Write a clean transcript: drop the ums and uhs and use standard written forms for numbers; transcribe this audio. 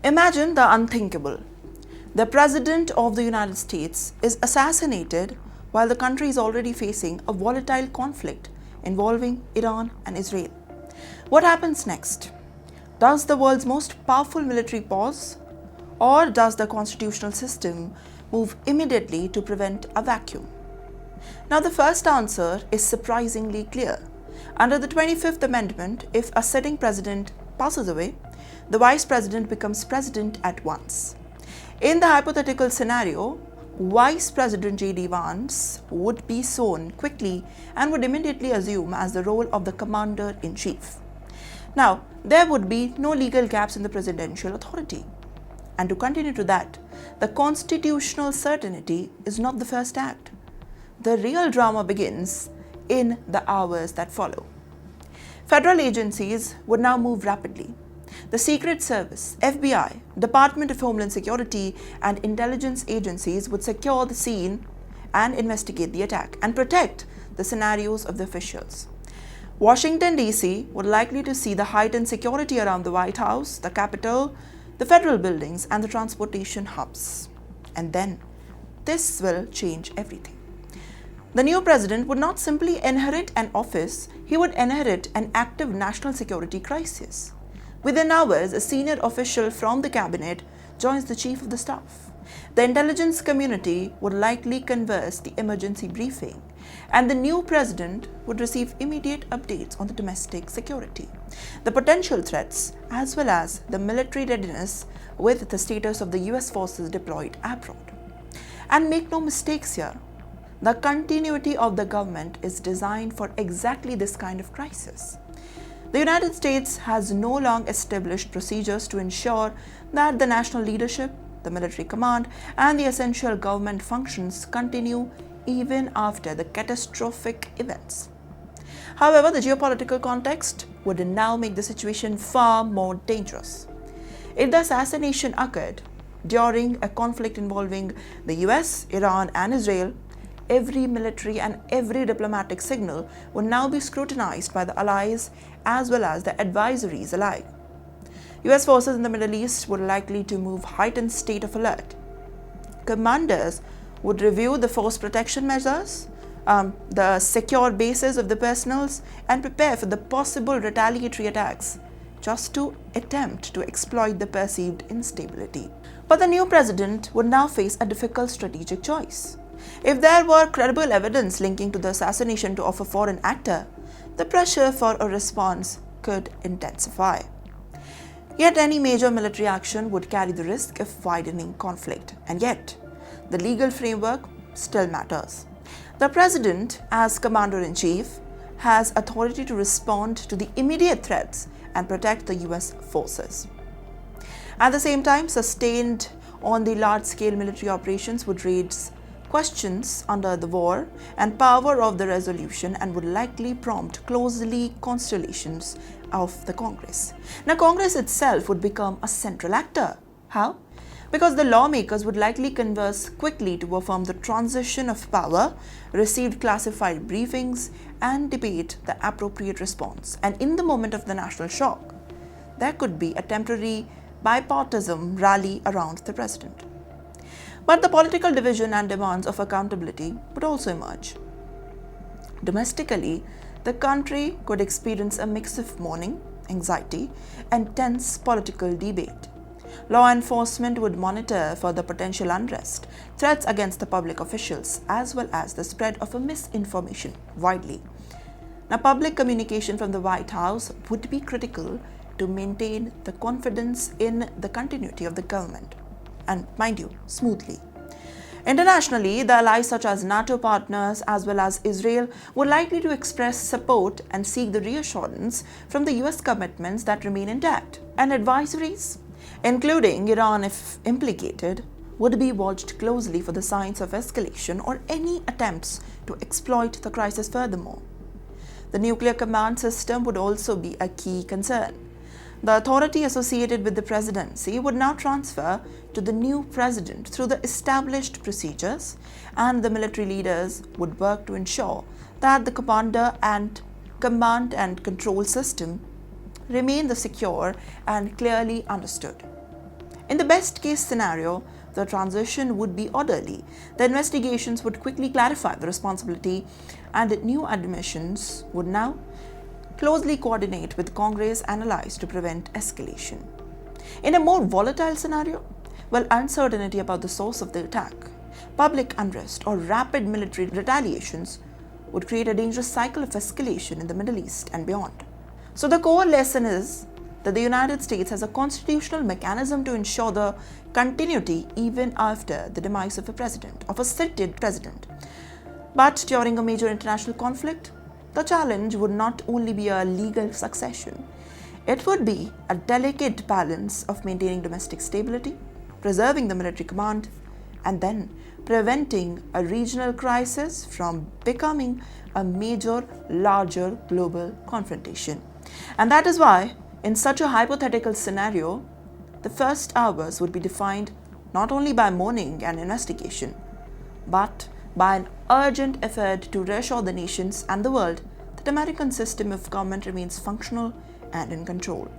Imagine the unthinkable. The President of the United States is assassinated while the country is already facing a volatile conflict involving Iran and Israel. What happens next? Does the world's most powerful military pause? Or does the constitutional system move immediately to prevent a vacuum? Now, the first answer is surprisingly clear. Under the 25th Amendment, if a sitting president passes away, the vice president becomes president at once. In the hypothetical scenario, Vice President J.D. Vance would be sworn quickly and would immediately assume as the role of the commander-in-chief. Now, there would be no legal gaps in the presidential authority. And to continue to that, the constitutional certainty is not the first act. The real drama begins in the hours that follow. Federal agencies would now move rapidly. The Secret Service, FBI, Department of Homeland Security, and intelligence agencies would secure the scene and investigate the attack and protect the scenarios of the officials. Washington, D.C. would likely to see the heightened security around the White House, the Capitol, the federal buildings, and the transportation hubs. And then, this will change everything. The new president would not simply inherit an office, he would inherit an active national security crisis. Within hours, a senior official from the cabinet joins the chief of the staff. The intelligence community would likely converse the emergency briefing, and the new president would receive immediate updates on the domestic security, the potential threats, as well as the military readiness with the status of the US forces deployed abroad. And make no mistakes here, the continuity of the government is designed for exactly this kind of crisis. The United States has no long established procedures to ensure that the national leadership, the military command, and the essential government functions continue even after the catastrophic events. However, the geopolitical context would now make the situation far more dangerous. If the assassination occurred during a conflict involving the US, Iran, and Israel, every military and every diplomatic signal would now be scrutinized by the allies as well as the advisories alike. US forces in the Middle East were likely to move heightened state of alert. Commanders would review the force protection measures, the secure bases of the personnel, and prepare for the possible retaliatory attacks just to attempt to exploit the perceived instability. But the new president would now face a difficult strategic choice. If there were credible evidence linking to the assassination to of a foreign actor, the pressure for a response could intensify. Yet any major military action would carry the risk of widening conflict, and yet the legal framework still matters. The president, as commander-in-chief, has authority to respond to the immediate threats and protect the US forces. At the same time, sustained on the large-scale military operations would raise questions under the war and power of the resolution and would likely prompt closely constellations of the Congress. Now, Congress itself would become a central actor. How? Because the lawmakers would likely converse quickly to affirm the transition of power, receive classified briefings, and debate the appropriate response. And in the moment of the national shock, there could be a temporary bipartisan rally around the president. But the political division and demands of accountability would also emerge. Domestically, the country could experience a mix of mourning, anxiety, and tense political debate. Law enforcement would monitor for the potential unrest, threats against the public officials, as well as the spread of misinformation widely. Now, public communication from the White House would be critical to maintain the confidence in the continuity of the government, and mind you, smoothly. Internationally, the allies such as NATO partners as well as Israel were likely to express support and seek the reassurance from the US commitments that remain intact. And advisories, including Iran if implicated, would be watched closely for the signs of escalation or any attempts to exploit the crisis furthermore. The nuclear command system would also be a key concern. The authority associated with the presidency would now transfer to the new president through the established procedures, and the military leaders would work to ensure that the command and control system remain secure and clearly understood. In the best case scenario, the transition would be orderly. The investigations would quickly clarify the responsibility, and new admissions would now closely coordinate with Congress and allies to prevent escalation. In a more volatile scenario, uncertainty about the source of the attack, public unrest, or rapid military retaliations would create a dangerous cycle of escalation in the Middle East and beyond. So the core lesson is that the United States has a constitutional mechanism to ensure the continuity even after the demise of a seated president. But during a major international conflict, the challenge would not only be a legal succession, it would be a delicate balance of maintaining domestic stability, preserving the military command, and then preventing a regional crisis from becoming a major, larger global confrontation. And that is why, in such a hypothetical scenario, the first hours would be defined not only by mourning and investigation, but by an urgent effort to reassure the nations and the world that American system of government remains functional and in control.